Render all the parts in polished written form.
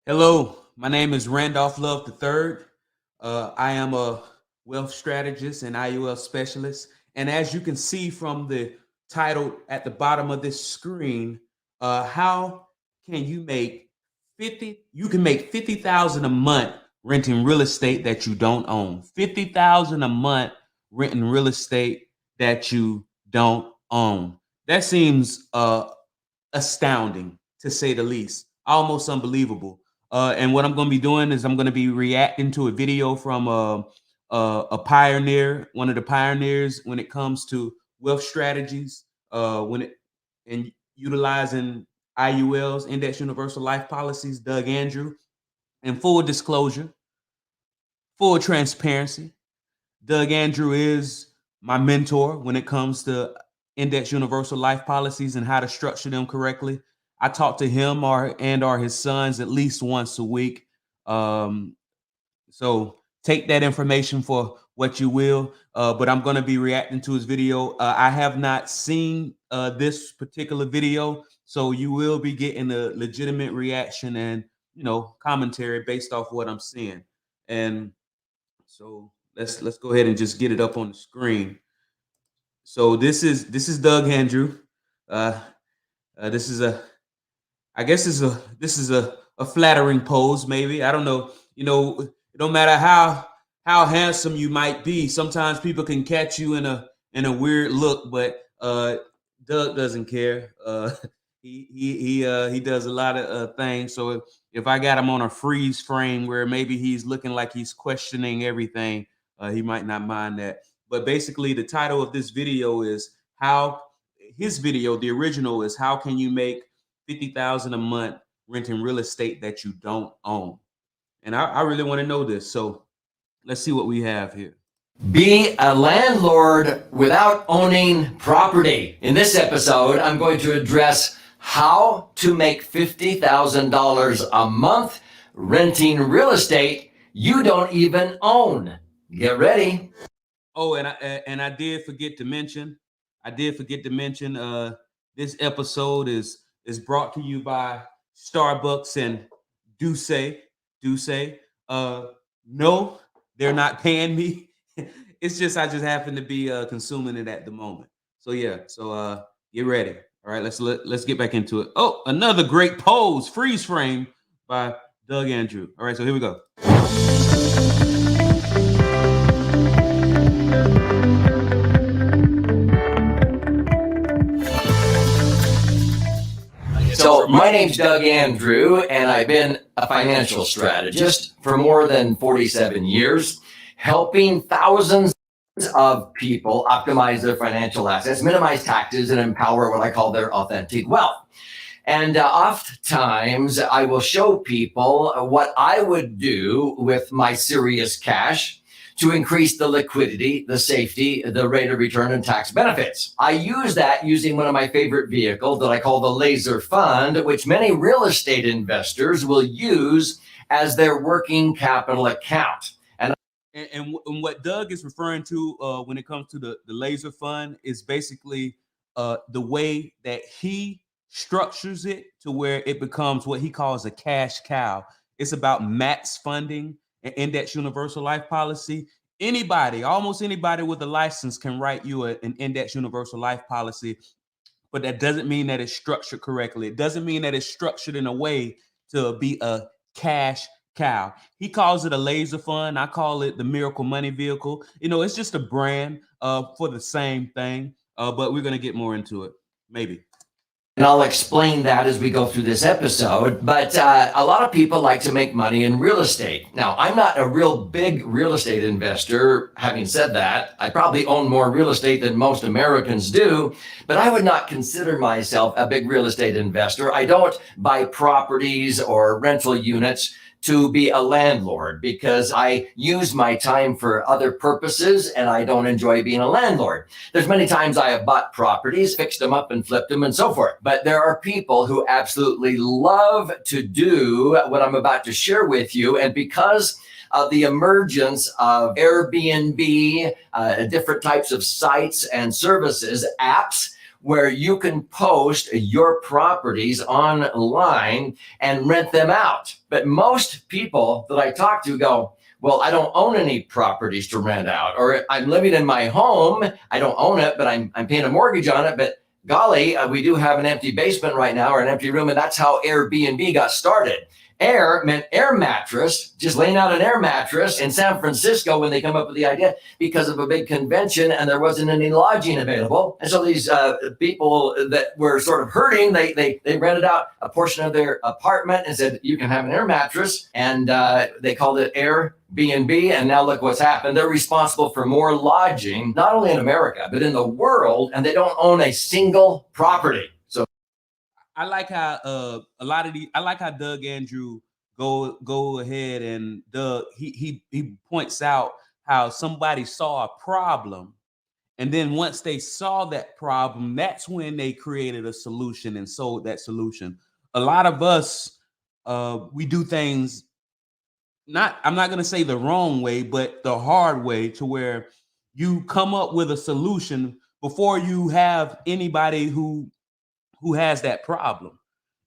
Hello, my name is Randolph Love III. I am a wealth strategist and IUL specialist. And as you can see from the title at the bottom of this screen, how can you make 50? You can make 50,000 a month renting real estate that you don't own. 50,000 a month renting real estate that you don't own. That seems astounding to say the least, almost unbelievable. And what I'm going to be doing is I'm going to be reacting to a video from a pioneer, one of the pioneers when it comes to wealth strategies, when it and utilizing IULs, Index Universal Life Policies, Doug Andrew. And full disclosure, full transparency, Doug Andrew is my mentor when it comes to Index Universal Life Policies and how to structure them correctly. I talk to him or his sons at least once a week. Um, so take that information for what you will. But I'm going to be reacting to his video. I have not seen this particular video, so you will be getting a legitimate reaction and commentary based off what I'm seeing. And so let's go ahead and just get it up on the screen. So this is Doug Andrew. Uh, this is a I guess this is a flattering pose, maybe. I don't know. It don't matter how handsome you might be. Sometimes people can catch you in a weird look, but Doug doesn't care. He does a lot of things. So if I got him on a freeze frame where maybe he's looking like he's questioning everything, he might not mind that. But basically, the title of this video is how his video, the original, is how can you make 50,000 a month renting real estate that you don't own. And I really want to know this. So let's see what we have here. Be a landlord without owning property. In this episode, I'm going to address how to make $50,000 a month renting real estate you don't even own. Get ready. Oh, and I did forget to mention. This episode is brought to you by Starbucks and Duce. Duce. No, they're not paying me. It's just I just happen to be consuming it at the moment. So yeah, so get ready. All right, let's get back into it. Oh, another great pose, freeze frame by Doug Andrew. All right, so here we go. So my name's Doug Andrew, and I've been a financial strategist for more than 47 years, helping thousands of people optimize their financial assets, minimize taxes, and empower what I call their authentic wealth. And oftentimes I will show people what I would do with my serious cash to increase the liquidity, the safety, the rate of return, and tax benefits. I use that using one of my favorite vehicles that I call the laser fund, which many real estate investors will use as their working capital account. And what Doug is referring to when it comes to the laser fund is basically the way that he structures it to where it becomes what he calls a cash cow. It's about max funding and Index Universal Life Policy. Almost anybody with a license can write you an Index Universal Life Policy, but that doesn't mean that it's structured correctly. It doesn't mean that it's structured in a way to be a cash cow. He calls it a laser fund. I call it the miracle money vehicle. It's just a brand for the same thing, but we're going to get more into it, maybe. And I'll explain that as we go through this episode. But a lot of people like to make money in real estate. Now, I'm not a real big real estate investor. Having said that, I probably own more real estate than most Americans do, but I would not consider myself a big real estate investor. I don't buy properties or rental units to be a landlord because I use my time for other purposes and I don't enjoy being a landlord. There's many times I have bought properties, fixed them up and flipped them and so forth. But there are people who absolutely love to do what I'm about to share with you. And because of the emergence of Airbnb, different types of sites and services, apps, where you can post your properties online and rent them out. But most people that I talk to go, well, I don't own any properties to rent out, or I'm living in my home. I don't own it, but I'm paying a mortgage on it. But golly, we do have an empty basement right now, or an empty room. And that's how Airbnb got started. Air meant air mattress, just laying out an air mattress in San Francisco when they come up with the idea, because of a big convention and there wasn't any lodging available. And so these people that were sort of hurting, they rented out a portion of their apartment and said, you can have an air mattress. And they called it Airbnb. And now look what's happened. They're responsible for more lodging, not only in America, but in the world. And they don't own a single property. I like how I like how Doug Andrew go ahead, and Doug he points out how somebody saw a problem, and then once they saw that problem, that's when they created a solution and sold that solution. A lot of us we do things I'm not going to say the wrong way, but the hard way, to where you come up with a solution before you have anybody who has that problem.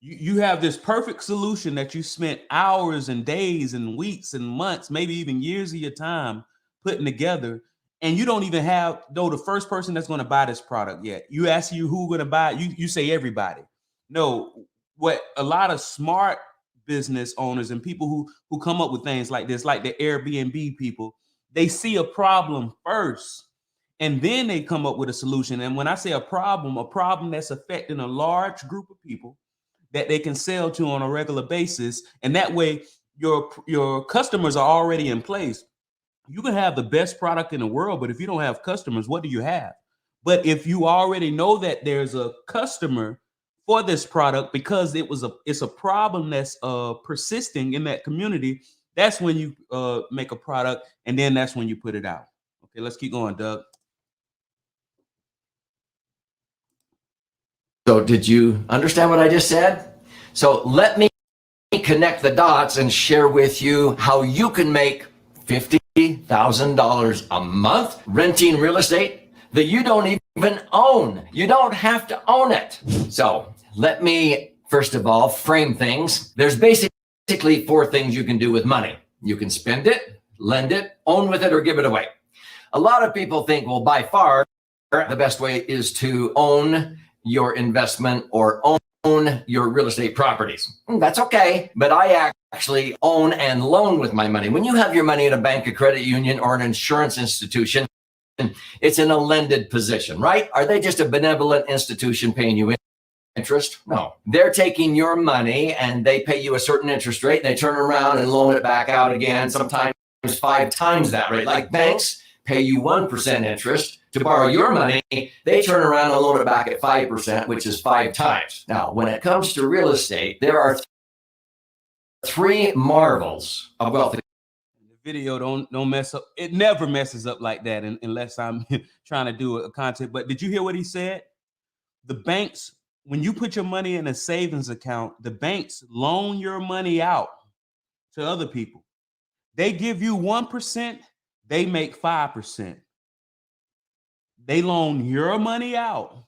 You have this perfect solution that you spent hours and days and weeks and months, maybe even years of your time putting together, and you don't even know the first person that's going to buy this product yet. You ask you who's going to buy it, you say everybody. No, what a lot of smart business owners and people who come up with things like this, like the Airbnb people, they see a problem first, and then they come up with a solution. And when I say a problem that's affecting a large group of people that they can sell to on a regular basis. And that way your customers are already in place. You can have the best product in the world, but if you don't have customers, what do you have? But if you already know that there's a customer for this product, because it's a problem that's persisting in that community, that's when you make a product, and then that's when you put it out. Okay, let's keep going, Doug. So did you understand what I just said? So let me connect the dots and share with you how you can make $50,000 a month renting real estate that you don't even own. You don't have to own it. So let me, first of all, frame things. There's basically 4 things you can do with money. You can spend it, lend it, own with it, or give it away. A lot of people think, well, by far, the best way is to own your investment or own your real estate properties. That's okay, but I actually own and loan with my money. When you have your money in a bank, a credit union, or an insurance institution, it's in a lended position, right? Are they just a benevolent institution paying you interest? No, they're taking your money and they pay you a certain interest rate. They turn around and loan it back out again, sometimes 5 times that rate. Like banks pay you 1% interest to borrow your money, they turn around and loan it back at 5%, which is 5 times. Now, when it comes to real estate, there are 3 marvels of wealth. The video don't mess up. It never messes up like that unless I'm trying to do a content. But did you hear what he said? The banks, when you put your money in a savings account, the banks loan your money out to other people. They give you 1%, they make 5%. They loan your money out.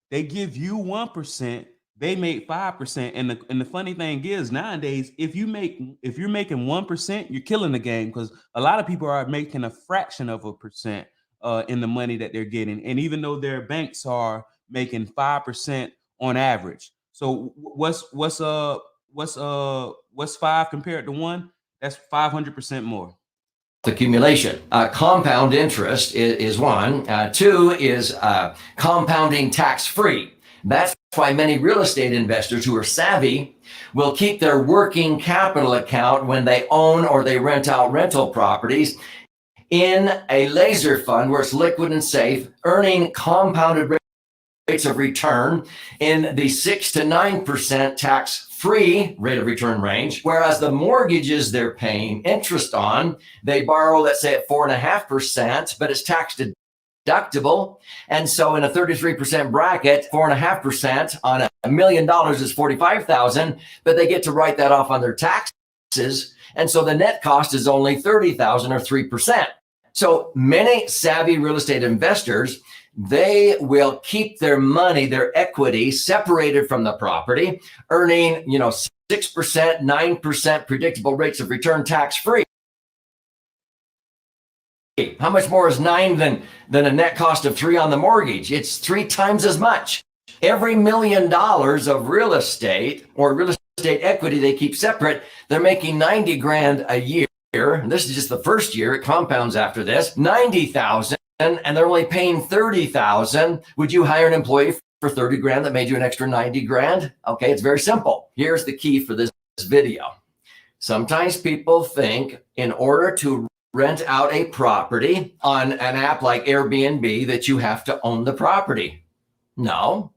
They give you 1%. They make 5%. And the funny thing is, nowadays, if you're making 1%, you're killing the game, because a lot of people are making a fraction of a percent in the money that they're getting. And even though their banks are making 5% on average. So what's 5 compared to 1? That's 500% more. Accumulation. Compound interest is 1. 2 is compounding tax-free. That's why many real estate investors who are savvy will keep their working capital account when they own or they rent out rental properties in a laser fund where it's liquid and safe, earning compounded rates of return in the 6 to 9% tax-free rate of return range, whereas the mortgages they're paying interest on, they borrow, let's say, at 4.5%, but it's tax deductible. And so in a 33% bracket, 4.5% on $1 million is $45,000, but they get to write that off on their taxes. And so the net cost is only $30,000 or 3%. So many savvy real estate investors they will keep their money, their equity separated from the property, earning, 6%, 9% predictable rates of return tax-free. How much more is 9 than a net cost of 3 on the mortgage? It's 3 times as much. Every $1 million of real estate or real estate equity they keep separate, they're making 90 grand a year. And this is just the first year. It compounds after this. 90,000, and they're only paying 30,000. Would you hire an employee for 30 grand that made you an extra 90 grand? Okay, it's very simple. Here's the key for this video. Sometimes people think in order to rent out a property on an app like Airbnb that you have to own the property. No.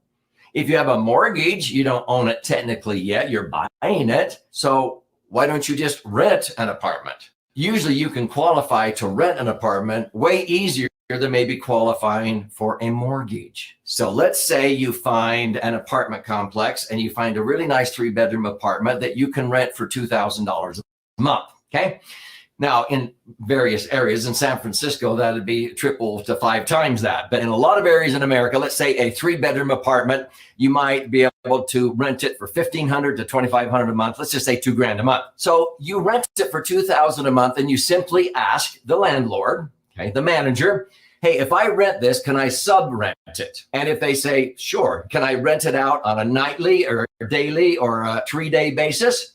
If you have a mortgage, you don't own it technically yet. You're buying it. So why don't you just rent an apartment? Usually you can qualify to rent an apartment way easier than maybe qualifying for a mortgage. So let's say you find an apartment complex and you find a really nice 3-bedroom apartment that you can rent for $2,000 a month. Okay. Now, in various areas in San Francisco, that'd be triple to 5 times that. But in a lot of areas in America, let's say a 3-bedroom apartment, you might be able to rent it for $1,500 to $2,500 a month. Let's just say $2,000 a month. So you rent it for $2,000 a month, and you simply ask the landlord, okay, the manager, hey, if I rent this, can I sub-rent it? And if they say, sure, can I rent it out on a nightly or daily or a 3-day basis?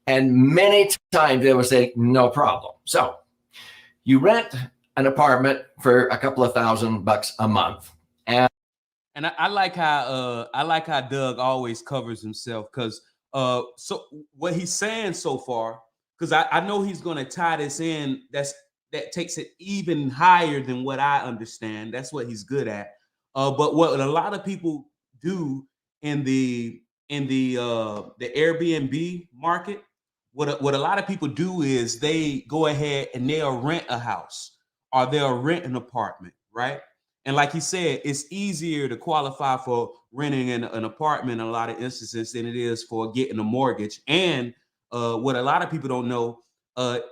And many times they will say, no problem. So you rent an apartment for a couple of $1,000 a month. And I like how Doug always covers himself, because so what he's saying so far, because I know he's going to tie this in, that takes it even higher than what I understand. That's what he's good at. But what a lot of people do in the Airbnb market, what a lot of people do is they go ahead and they'll rent a house or they'll rent an apartment, right? And like he said, it's easier to qualify for renting an apartment in a lot of instances than it is for getting a mortgage. And what a lot of people don't know,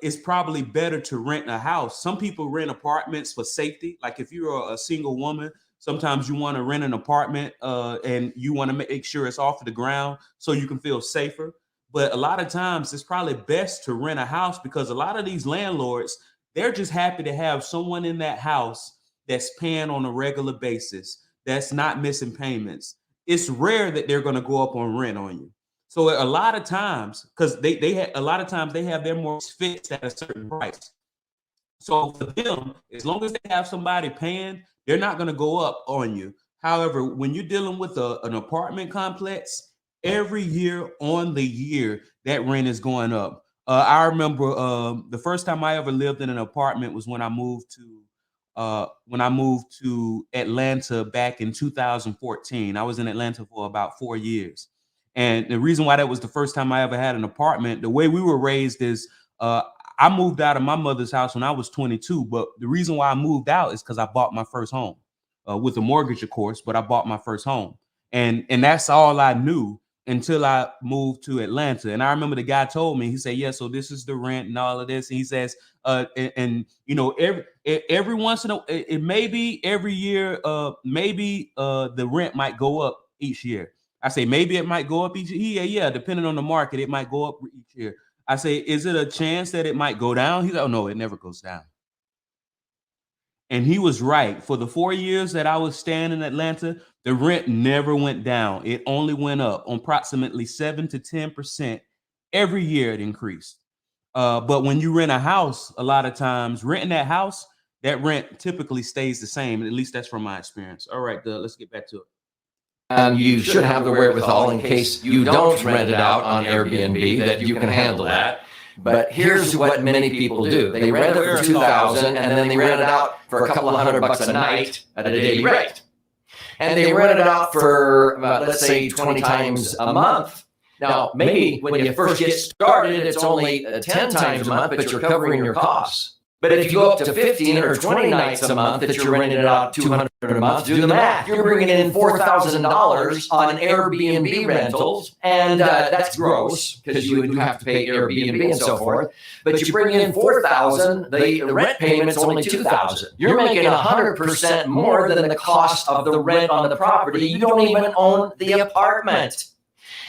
it's probably better to rent a house. Some people rent apartments for safety. Like if you're a single woman, sometimes you want to rent an apartment and you want to make sure it's off the ground so you can feel safer. But a lot of times it's probably best to rent a house, because a lot of these landlords, they're just happy to have someone in that house that's paying on a regular basis, that's not missing payments. It's rare that they're going to go up on rent on you. So a lot of times, because they have their mortgage fixed at a certain price. So for them, as long as they have somebody paying, they're not going to go up on you. However, when you're dealing with an apartment complex, every year on the year, that rent is going up. I remember the first time I ever lived in an apartment was when I moved to Atlanta back in 2014. I was in Atlanta for about 4 years. And the reason why that was the first time I ever had an apartment, the way we were raised is I moved out of my mother's house when I was 22. But the reason why I moved out is because I bought my first home with a mortgage, of course, but I bought my first home. And that's all I knew until I moved to Atlanta. And I remember the guy told me, he said, yeah, so this is the rent and all of this. And he says, every once in a, it may be every year, the rent might go up each year. I say, maybe it might go up each year. Yeah, depending on the market, it might go up each year. I say, is it a chance that it might go down? He's like, oh, no, it never goes down. And he was right. For the 4 years that I was staying in Atlanta, the rent never went down. It only went up on approximately 7 to 10%. Every year it increased. But when you rent a house, a lot of times renting that house, that rent typically stays the same. At least that's from my experience. All right, let's get back to it. And you should have the wherewithal in case you don't rent it out on Airbnb, that you can handle that. But here's what many people do. They rent it for $2,000 and then they rent it out for a couple of $100 a night at a daily rate. And they rent it out for, let's say, 20 times a month. Now, maybe when you first get started, it's only 10 times a month, but you're covering your costs. But if you go up to 15 or 20 nights a month that you're renting it out $200 a month. Do the math. You're bringing in $4,000 on Airbnb rentals, and that's gross because you do have to pay Airbnb and so forth. But you bring in $4,000, the rent payment's only $2,000. You're making 100% more than the cost of the rent on the property. You don't even own the apartment.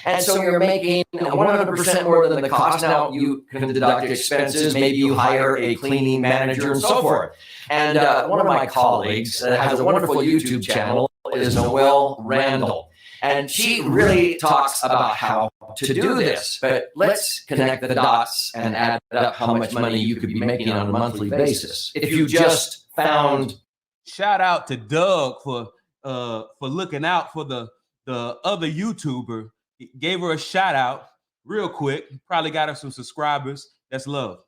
And so you're making 100% more than the cost. Now you can deduct expenses. Maybe you hire a cleaning manager and so forth. And one of my colleagues has a wonderful YouTube channel is Noelle Randall. And she really talks about how to do this. But let's connect the dots and add up how much money you could be making on a monthly basis. If you just found... Shout out to Doug for looking out for the other YouTuber. He gave her a shout out real quick. Probably got her some subscribers. That's love.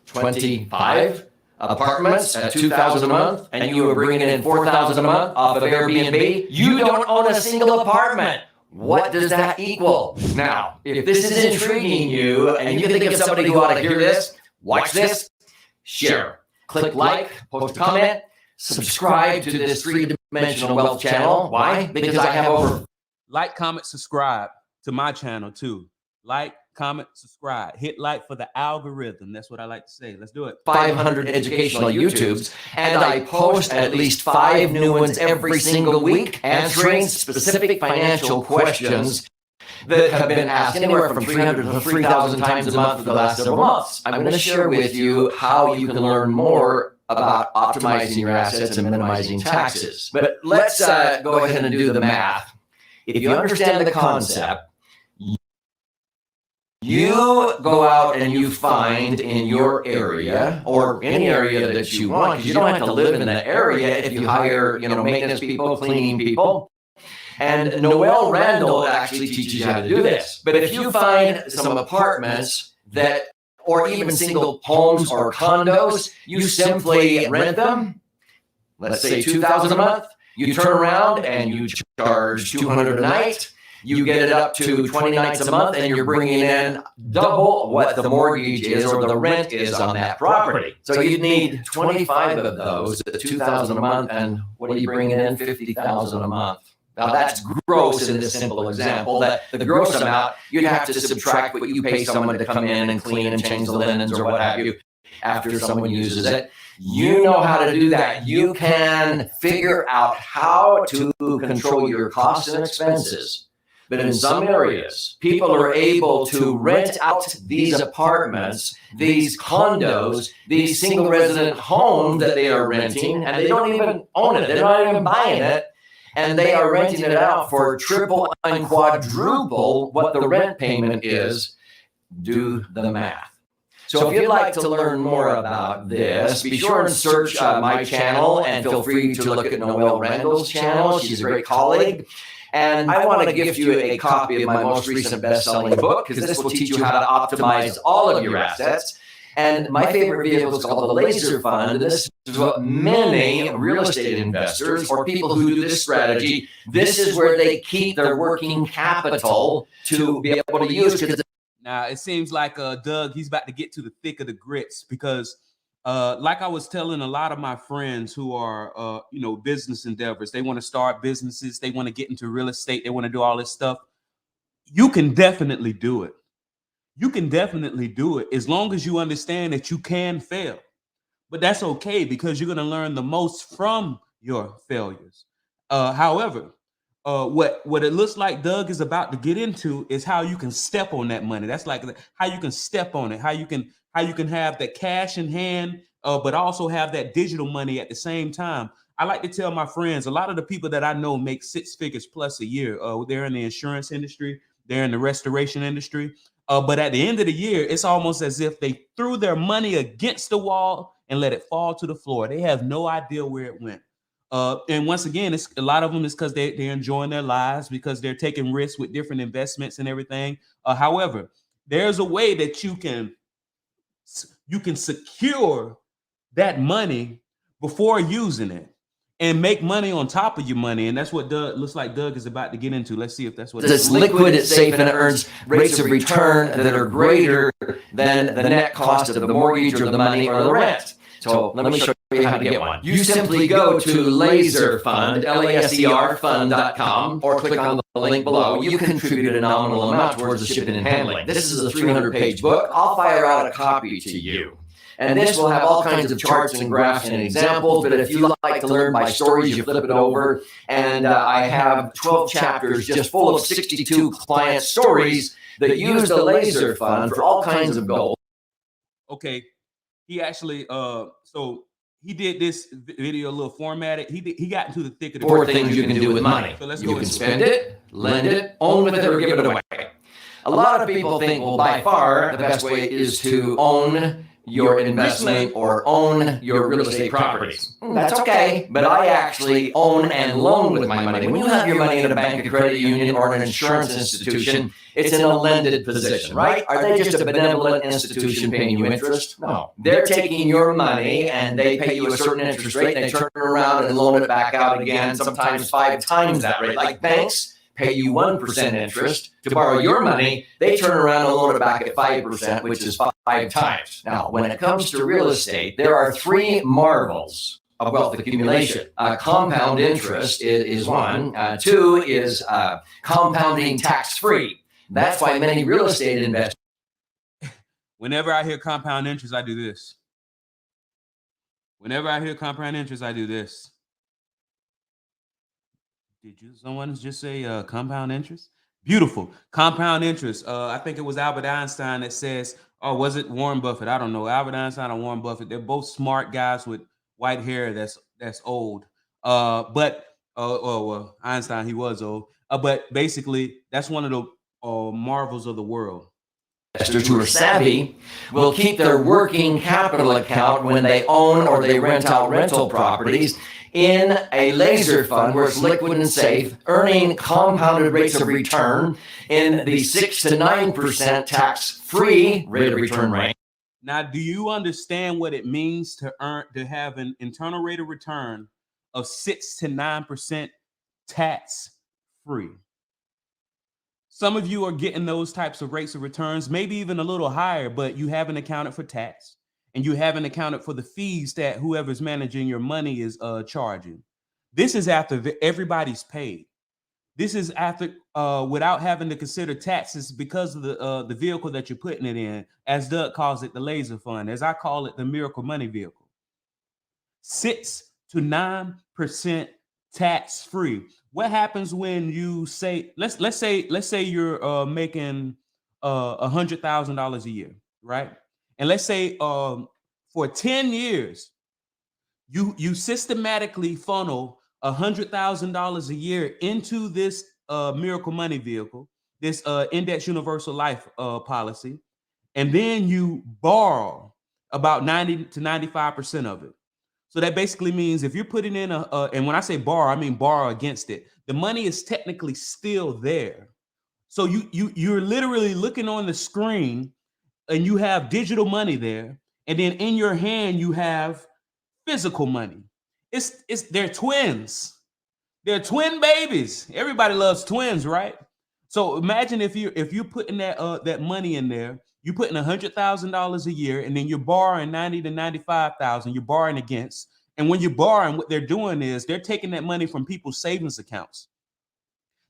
25 apartments at $2,000 a month, and you were bringing in $4,000 a month off of Airbnb. You don't own a single apartment. What does that equal? Now, if this is intriguing you and you think of somebody who ought to hear this, watch this, share, click like, post a comment, subscribe to this three-dimensional wealth channel. Why? Because I have over... Like, comment, subscribe to my channel too. Like, comment, subscribe. Hit like for the algorithm. That's what I like to say. Let's do it. 500 educational YouTubes, and I post at least 5 new ones every single week answering specific financial questions that have been asked anywhere from 300 to 3,000 times a month for the last several months. I'm going to share with you how you can learn more about optimizing your assets and minimizing taxes. But let's go ahead and do the math. If you understand the concept, you go out and you find in your area or any area that you want, because you don't have to live in that area if you hire, maintenance people, cleaning people. And Noelle Randall actually teaches you how to do this. But if you find some apartments that, or even single homes or condos, you simply rent them, let's say $2,000 a month. You turn around and you charge $200 a night. You get it up to 20 nights a month, and you're bringing in double what the mortgage is or the rent is on that property. So you need 25 of those at $2,000 a month, and what are you bringing in? $50,000 a month. Now that's gross in this simple example. That the gross amount, you'd have to subtract what you pay someone to come in and clean and change the linens or what have you after someone uses it. You know how to do that. You can figure out how to control your costs and expenses. But in some areas, people are able to rent out these apartments, these condos, these single resident homes that they are renting, and they don't even own it. They're not even buying it. And they are renting it out for triple and quadruple what the rent payment is. Do the math. So if you'd like to learn more about this, be sure and search my channel, and feel free to look at Noelle Randall's channel. She's a great colleague. And I want to gift you a copy of my most recent best-selling book, because this will teach you how to optimize all of your assets. And my favorite vehicle is called the Laser Fund. And this is what many real estate investors or people who do this strategy, this is where they keep their working capital to be able to use. Now, it seems like Doug, he's about to get to the thick of the grits, because like I was telling a lot of my friends who are, business endeavors, they want to start businesses, they want to get into real estate, they want to do all this stuff. You can definitely do it. You can definitely do it as long as you understand that you can fail. But that's okay, because you're going to learn the most from your failures. However, what it looks like Doug is about to get into is how you can step on that money. That's like how you can step on it, how you can have that cash in hand, but also have that digital money at the same time. I like to tell my friends, a lot of the people that I know make 6 figures plus a year. They're in the insurance industry, they're in the restoration industry. But at the end of the year, it's almost as if they threw their money against the wall and let it fall to the floor. They have no idea where it went. And once again, it's a lot of them is because they're enjoying their lives, because they're taking risks with different investments and everything. However, there's a way that you can secure that money before using it and make money on top of your money. And that's what Doug looks like Doug is about to get into. Let's see if that's what it's liquid, it's safe, and it earns rates of return that are greater than the net cost of the mortgage or the money or the rent. So let me show you how to get one. You simply go to laserfund, laserfund.com, or click on the link below. You contribute a nominal amount towards the shipping and handling. This is a 300-page book. I'll fire out a copy to you. And this will have all kinds of charts and graphs and examples, but if you like to learn by stories, you flip it over. And I have 12 chapters just full of 62 client stories that use the laser fund for all kinds of goals. Okay, he actually, so he did this video a little formatted. He got into the thick of the Four things you can do with money. So let's you go can spend it, lend it, own with it, or give it away. A lot of people think, well, by far, the best way is to own your investment or own your real estate properties. That's okay, but I actually own and loan with my money. When you have your money in a bank, a credit union, or an insurance institution, it's in a lended position, right? Are they just a benevolent institution paying you interest? No. They're taking your money and they pay you a certain interest rate and they turn it around and loan it back out again, sometimes 5 times that rate. Like banks pay you 1% interest to borrow your money, they turn around and loan it back at 5%, which is 5 times. Now, when it comes to real estate, there are 3 marvels of wealth accumulation. Compound interest is one. 2 is compounding tax-free. That's why many real estate investors. Whenever I hear compound interest, I do this. Whenever I hear compound interest, I do this. Did someone just say compound interest? Beautiful. Compound interest. I think it was Albert Einstein that says, or was it Warren Buffett? I don't know. Albert Einstein or Warren Buffett. They're both smart guys with white hair that's old. But Einstein, he was old. But basically, that's one of the marvels of the world. Investors who are savvy will keep their working capital account when they own or they rent out rental properties in a laser fund where it's liquid and safe, earning compounded rates of return in the 6 to 9% tax-free rate of return range. Now, do you understand what it means to have an internal rate of return of 6 to 9% tax-free? Some of you are getting those types of rates of returns, maybe even a little higher, but you haven't accounted for tax. And you haven't accounted for the fees that whoever's managing your money is charging. This is after everybody's paid. This is after without having to consider taxes because of the vehicle that you're putting it in, as Doug calls it, the laser fund, as I call it, the miracle money vehicle. 6 to 9% tax free. What happens when you say, let's say you're making $100,000 a year, right? And let's say for 10 years, you systematically funnel $100,000 a year into this miracle money vehicle, this index universal life policy, and then you borrow about 90 to 95% of it. So that basically means if you're putting in and when I say borrow, I mean borrow against it. The money is technically still there. So you're literally looking on the screen and you have digital money there, and then in your hand you have physical money. They're twins. They're twin babies. Everybody loves twins, right? So imagine if you're putting that money in there, you're putting $100,000 a year, and then you're borrowing 90 to 95,000. You're borrowing against, and when you're borrowing, what they're doing is they're taking that money from people's savings accounts.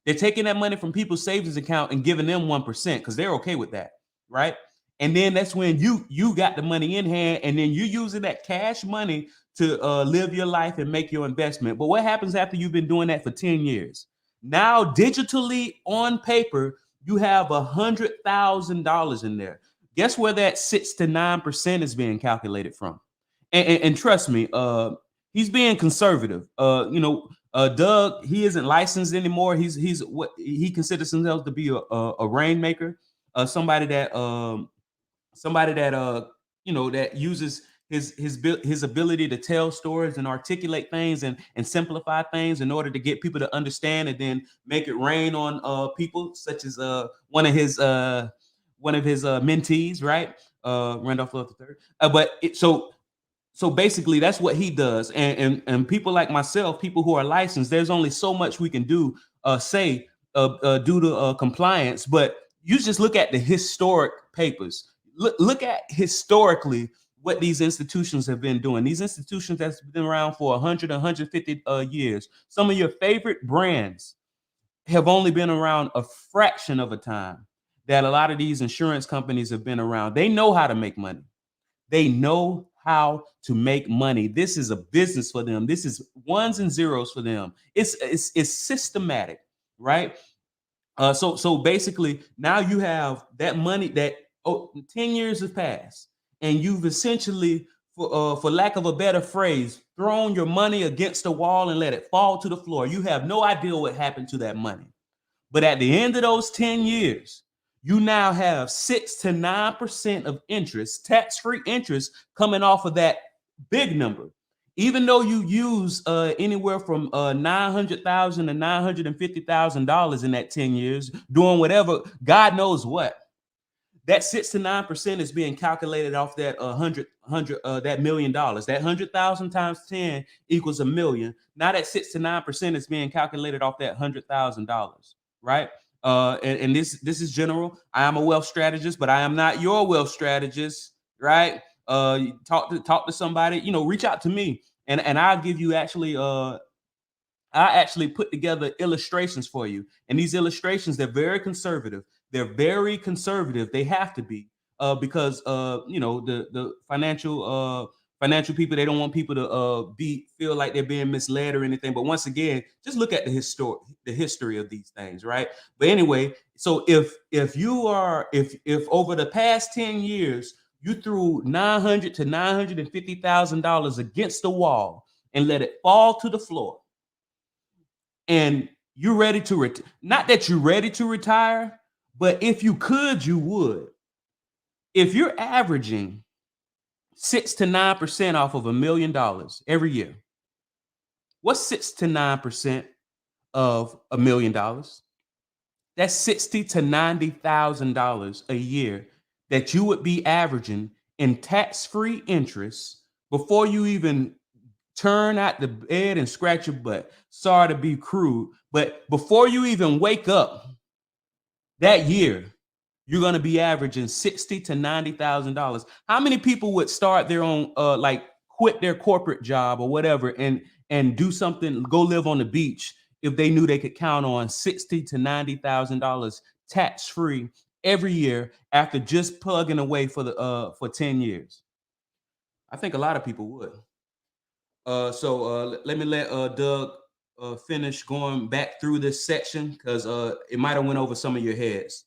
They're taking that money from people's savings account and giving them 1% because they're okay with that, right? And then that's when you got the money in hand, and then you're using that cash money to live your life and make your investment. But what happens after you've been doing that for 10 years? Now, digitally on paper, you have $100,000 in there. Guess where that 6 to 9% is being calculated from? And trust me, he's being conservative. Doug, he isn't licensed anymore. He's what he considers himself to be a rainmaker, somebody that that uses his ability to tell stories and articulate things and simplify things in order to get people to understand and then make it rain on people, such as one of his mentees, right? Randolph Love III. So basically, that's what he does. And people like myself, people who are licensed, there's only so much we can do, due to compliance. But you just look at the historic papers. Look at historically what these institutions have been doing. These institutions that's been around for 100, 150 years. Some of your favorite brands have only been around a fraction of a time that a lot of these insurance companies have been around. They know how to make money. They know how to make money. This is a business for them. This is ones and zeros for them. It's systematic, right? So basically now you have that money that 10 years have passed, and you've essentially, for lack of a better phrase, thrown your money against the wall and let it fall to the floor. You have no idea what happened to that money. But at the end of those 10 years, you now have 6 to 9% of interest, tax-free interest, coming off of that big number. Even though you use anywhere from $900,000 to $950,000 in that 10 years, doing whatever, God knows what, that 6 to 9% is being calculated off that that $1 million. That 100,000 times 10 equals $1 million. Now that 6 to 9% is being calculated off that $100,000, right? And this is general. I am a wealth strategist, but I am not your wealth strategist, right? Talk to somebody, reach out to me, and I'll give you I actually put together illustrations for you. And these illustrations, they're very conservative. They're very conservative. They have to be, because the financial people, they don't want people to feel like they're being misled or anything. But once again, just look at the history of these things, right? But anyway, so if over the past 10 years you threw $900,000 to $950,000 against the wall and let it fall to the floor, and you're ready to not that you're ready to retire, but if you could, you would. If you're averaging 6 to 9% off of $1 million every year, what's 6 to 9% of $1 million? That's $60,000 to $90,000 a year that you would be averaging in tax-free interest before you even turn out the bed and scratch your butt. Sorry to be crude, but before you even wake up that year, you're going to be averaging $60,000 to $90,000. How many people would start their own, quit their corporate job or whatever, and do something, go live on the beach, if they knew they could count on $60,000 to $90,000 tax free every year after just plugging away for 10 years? I think a lot of people would. Let me let Doug finish going back through this section, because it might have went over some of your heads.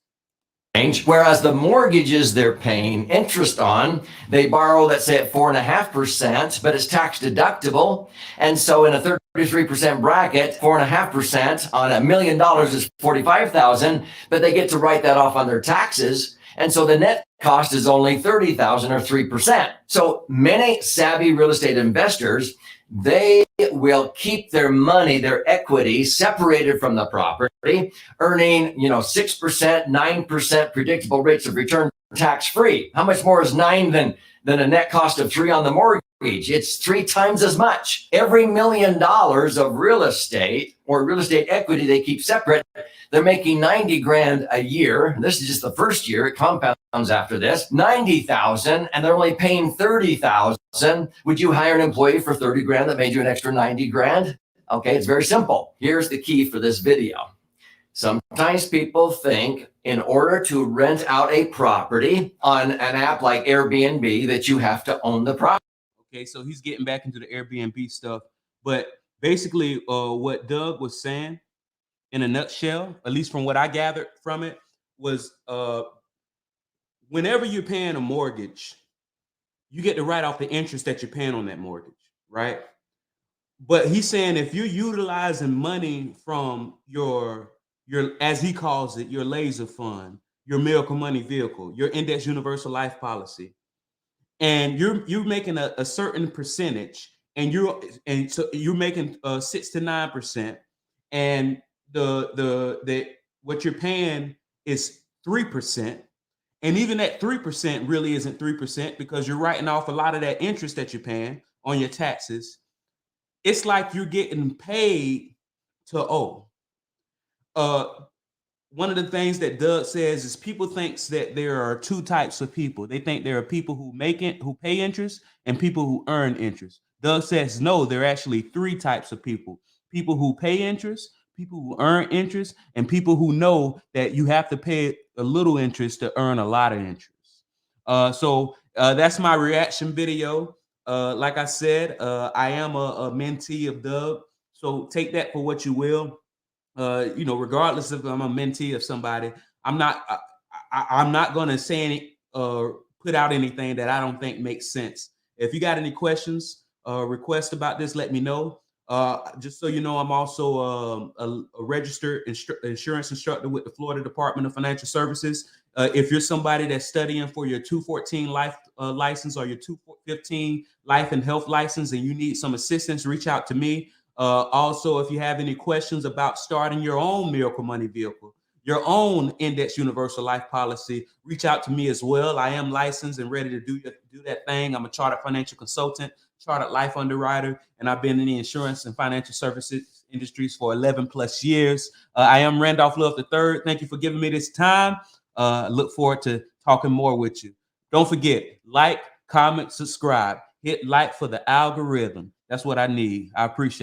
Whereas the mortgages they're paying interest on, they borrow, let's say, at 4.5%, but it's tax deductible. And so in a 33% bracket, 4.5% on $1 million is $45,000, but they get to write that off on their taxes. And so the net cost is only $30,000 or 3%. So many savvy real estate investors, they will keep their money, their equity, separated from the property, earning 6%, 9% predictable rates of return tax-free. How much more is 9 than a net cost of 3 on the mortgage? It's 3 times as much. Every $1 million of real estate or real estate equity they keep separate, they're making 90 grand a year. This is just the first year. It compounds after this. 90,000, and they're only paying 30,000. Would you hire an employee for 30 grand that made you an extra 90 grand? Okay, it's very simple. Here's the key for this video. Sometimes people think in order to rent out a property on an app like Airbnb that you have to own the property. Okay, so he's getting back into the Airbnb stuff. But basically, what Doug was saying in a nutshell, at least from what I gathered from it, was whenever you're paying a mortgage, you get to write off the interest that you're paying on that mortgage, right? But he's saying if you're utilizing money from your, as he calls it, your laser fund, your miracle money vehicle, your index universal life policy, and you're making a certain percentage, and so you're making 6 to 9%, and the what you're paying is 3%, and even that 3% really isn't 3%, because you're writing off a lot of that interest that you're paying on your taxes. It's like you're getting paid to owe. one of the things that Doug says is people thinks that there are two types of people. They think there are people who who pay interest and people who earn interest. Doug says no, there are actually three types of people: people who pay interest, people who earn interest, and people who know that you have to pay a little interest to earn a lot of interest. That's my reaction video. Like I said, I am a mentee of Doug, so take that for what you will. Regardless if I'm a mentee of somebody, I'm not I'm not gonna say any put out anything that I don't think makes sense. If you got any questions, requests about this, let me know. Just so you know, I'm also a registered insurance instructor with the Florida Department of Financial Services. If you're somebody that's studying for your 214 life license or your 215 life and health license and you need some assistance, reach out to me. Also, if you have any questions about starting your own Miracle Money vehicle, your own index universal life policy, reach out to me as well. I am licensed and ready to do that thing. I'm a chartered financial consultant, chartered life underwriter, and I've been in the insurance and financial services industries for 11 plus years. I am Randolph Love III. Thank you for giving me this time. Look forward to talking more with you. Don't forget, like, comment, subscribe. Hit like for the algorithm. That's what I need. I appreciate it.